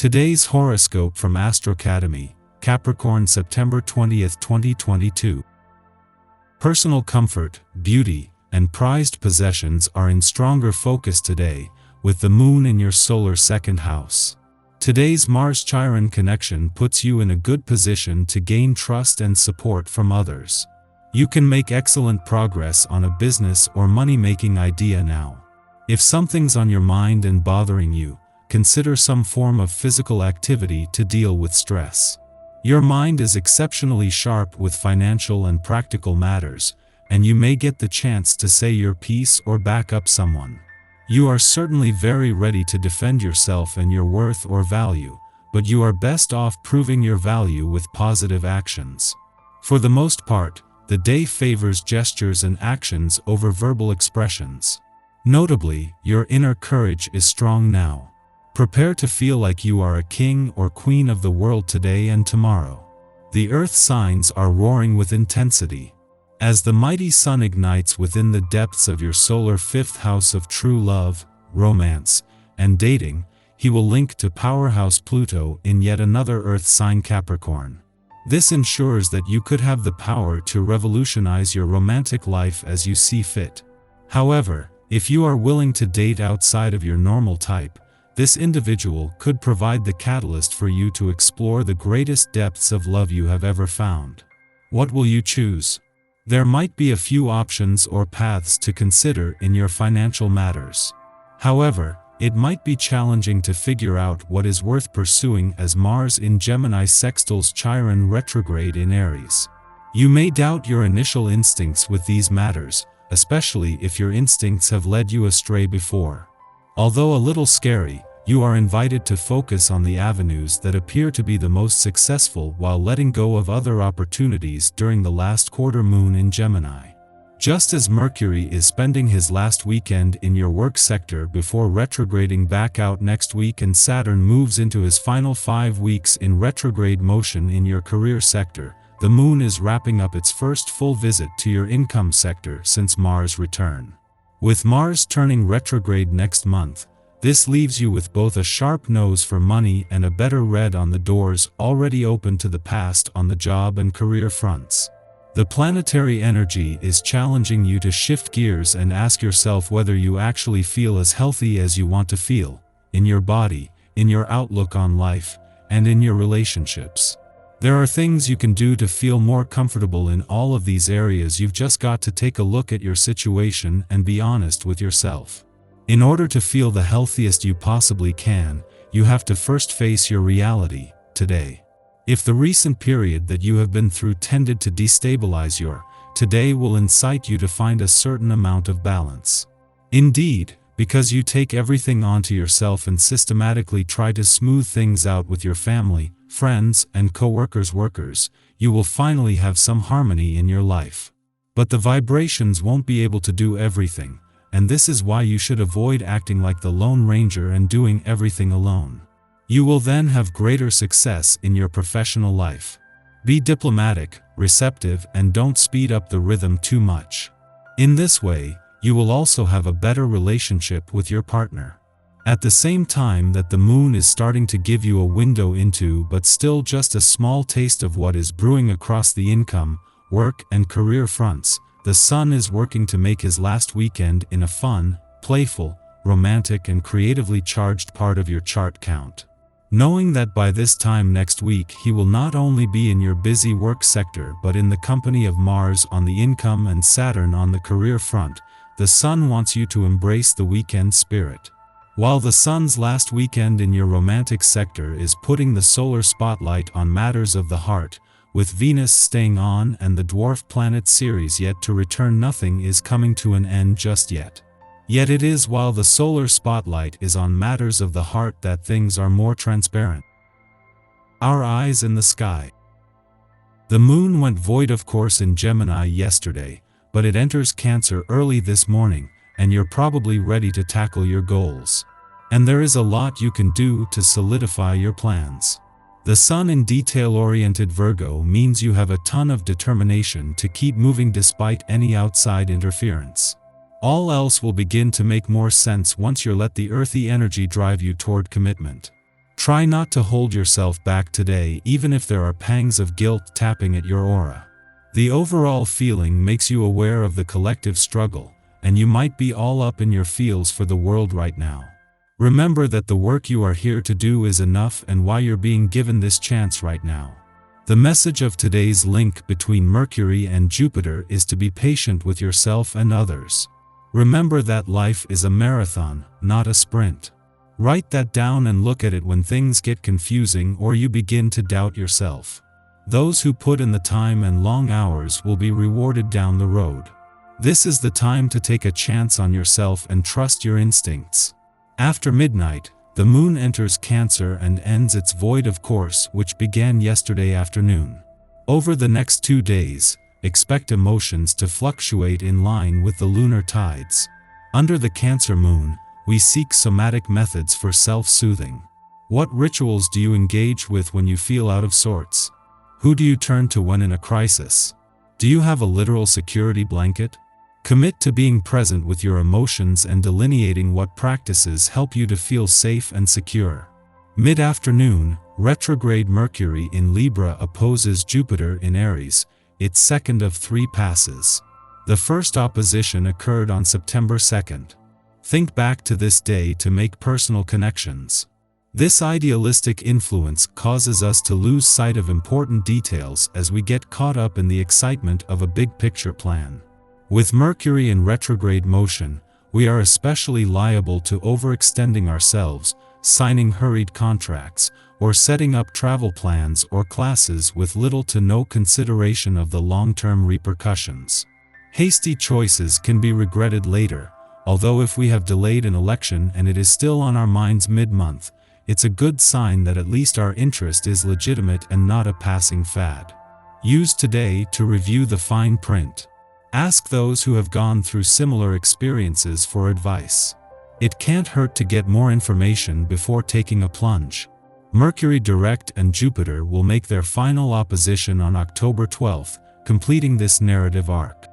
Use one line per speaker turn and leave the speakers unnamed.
Today's horoscope from Astrocademy, Capricorn September 20th, 2022. Personal comfort, beauty, and prized possessions are in stronger focus today, with the moon in your solar second house. Today's Mars-Chiron connection puts you in a good position to gain trust and support from others. You can make excellent progress on a business or money-making idea now. If something's on your mind and bothering you, consider some form of physical activity to deal with stress. Your mind is exceptionally sharp with financial and practical matters, and you may get the chance to say your piece or back up someone. You are certainly very ready to defend yourself and your worth or value, but you are best off proving your value with positive actions. For the most part, the day favors gestures and actions over verbal expressions. Notably, your inner courage is strong now. Prepare to feel like you are a king or queen of the world today and tomorrow. The earth signs are roaring with intensity. As the mighty sun ignites within the depths of your solar fifth house of true love, romance, and dating, he will link to powerhouse Pluto in yet another earth sign Capricorn. This ensures that you could have the power to revolutionize your romantic life as you see fit. However, if you are willing to date outside of your normal type, this individual could provide the catalyst for you to explore the greatest depths of love you have ever found. What will you choose? There might be a few options or paths to consider in your financial matters. However, it might be challenging to figure out what is worth pursuing as Mars in Gemini sextiles Chiron retrograde in Aries. You may doubt your initial instincts with these matters, especially if your instincts have led you astray before. Although a little scary, you are invited to focus on the avenues that appear to be the most successful while letting go of other opportunities during the last quarter moon in Gemini. Just as Mercury is spending his last weekend in your work sector before retrograding back out next week and Saturn moves into his final 5 weeks in retrograde motion in your career sector, the moon is wrapping up its first full visit to your income sector since Mars' return. With Mars turning retrograde next month, this leaves you with both a sharp nose for money and a better read on the doors already open to the past on the job and career fronts. The planetary energy is challenging you to shift gears and ask yourself whether you actually feel as healthy as you want to feel, in your body, in your outlook on life, and in your relationships. There are things you can do to feel more comfortable in all of these areas. You've just got to take a look at your situation and be honest with yourself. In order to feel the healthiest you possibly can, you have to first face your reality, today. If the recent period that you have been through tended to destabilize your today will incite you to find a certain amount of balance. Indeed, because you take everything onto yourself and systematically try to smooth things out with your family, friends, and workers, you will finally have some harmony in your life. But the vibrations won't be able to do everything, and this is why you should avoid acting like the Lone Ranger and doing everything alone. You will then have greater success in your professional life. Be diplomatic, receptive, and don't speed up the rhythm too much. In this way, you will also have a better relationship with your partner. At the same time that the moon is starting to give you a window into but still just a small taste of what is brewing across the income, work, and career fronts, the sun is working to make his last weekend in a fun, playful, romantic, and creatively charged part of your chart count. Knowing that by this time next week he will not only be in your busy work sector but in the company of Mars on the income and Saturn on the career front, the sun wants you to embrace the weekend spirit. While the sun's last weekend in your romantic sector is putting the solar spotlight on matters of the heart, with Venus staying on and the dwarf planet Ceres yet to return, nothing is coming to an end just yet. Yet it is while the solar spotlight is on matters of the heart that things are more transparent. Our eyes in the sky. The moon went void of course in Gemini yesterday, but it enters Cancer early this morning, and you're probably ready to tackle your goals. And there is a lot you can do to solidify your plans. The sun in detail-oriented Virgo means you have a ton of determination to keep moving despite any outside interference. All else will begin to make more sense once you let the earthy energy drive you toward commitment. Try not to hold yourself back today even if there are pangs of guilt tapping at your aura. The overall feeling makes you aware of the collective struggle, and you might be all up in your feels for the world right now. Remember that the work you are here to do is enough and why you're being given this chance right now. The message of today's link between Mercury and Jupiter is to be patient with yourself and others. Remember that life is a marathon, not a sprint. Write that down and look at it when things get confusing or you begin to doubt yourself. Those who put in the time and long hours will be rewarded down the road. This is the time to take a chance on yourself and trust your instincts. After midnight, the moon enters Cancer and ends its void of course which began yesterday afternoon. Over the next 2 days, expect emotions to fluctuate in line with the lunar tides. Under the Cancer moon, we seek somatic methods for self-soothing. What rituals do you engage with when you feel out of sorts? Who do you turn to when in a crisis? Do you have a literal security blanket? Commit to being present with your emotions and delineating what practices help you to feel safe and secure. Mid-afternoon, retrograde Mercury in Libra opposes Jupiter in Aries, its second of 3 passes. The first opposition occurred on September 2nd. Think back to this day to make personal connections. This idealistic influence causes us to lose sight of important details as we get caught up in the excitement of a big-picture plan. With Mercury in retrograde motion, we are especially liable to overextending ourselves, signing hurried contracts, or setting up travel plans or classes with little to no consideration of the long-term repercussions. Hasty choices can be regretted later, although if we have delayed an election and it is still on our minds mid-month, it's a good sign that at least our interest is legitimate and not a passing fad. Use today to review the fine print. Ask those who have gone through similar experiences for advice. It can't hurt to get more information before taking a plunge. Mercury direct and Jupiter will make their final opposition on October 12th, completing this narrative arc.